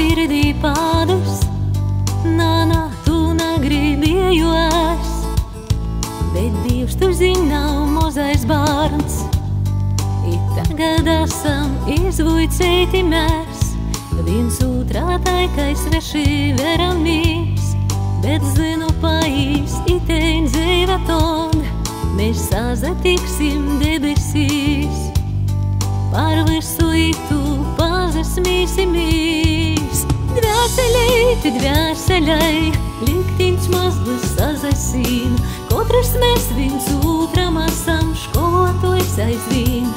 sirdī pādus, nā, tu negribēju es. Bet Dievs, tu zini, nav mozais bārns, I tagad esam izvuicēti mēs. Viens otrā taikai sveši veramies, bet zinu paīs itein dzīve ton, mēs sazatiksim debesīs. Par visu itu pazasmīsimies. Dvēselēti, dvēselei, liktiņš mazlis sazasīn, katrs mēs viens otram esam školotājs aizvien.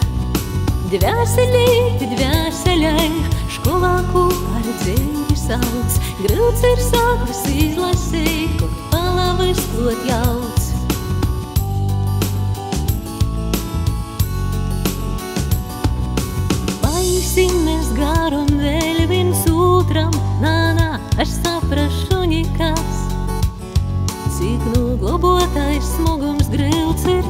Dvēselēti, dvēselei, školā kopā ar dzīvi sauc, grūts ir sāklis izlasīt, kaut palavas klot jauc. Paīsim mēs garu un vēl viens otram, nā, es saprašu nikas, cik noglobotais smugums grūts ir,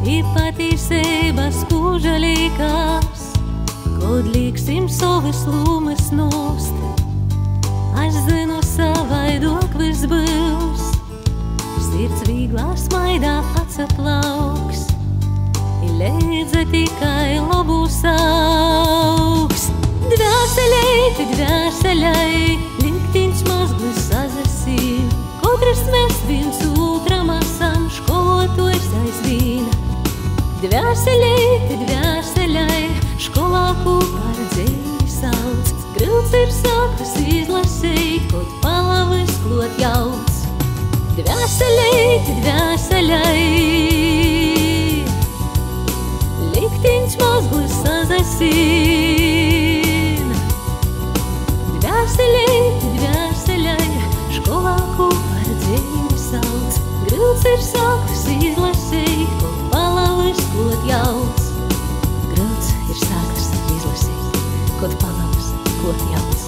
I patīsības kužalīkās, kod liksim savas lūmas nost. Es zinu, savaidok viss būs, sirds vīglā smaidā atsaplauks, I leidza tikai labus augs. Dvēselēti, dvēselei, liktiņš mazglis sazasīn, katrs mēs viens otram esam školotājs aizvien. Dvēselēti, dvēselei, školā kopā ar dzīvi sauc, grūts ir sāklis izlasīt, kaut palavas klot jauc. Dvēselēti, dvēselei, liktiņš mazglis sazasīn. Dvēselēti, dvēselei, školā kopā ar dzīvi sauc, grūts ir sāklis izlasīt, kaut palavas klot jauc. Grūts ir sāklis izlasīt, kaut palavas klot jauc.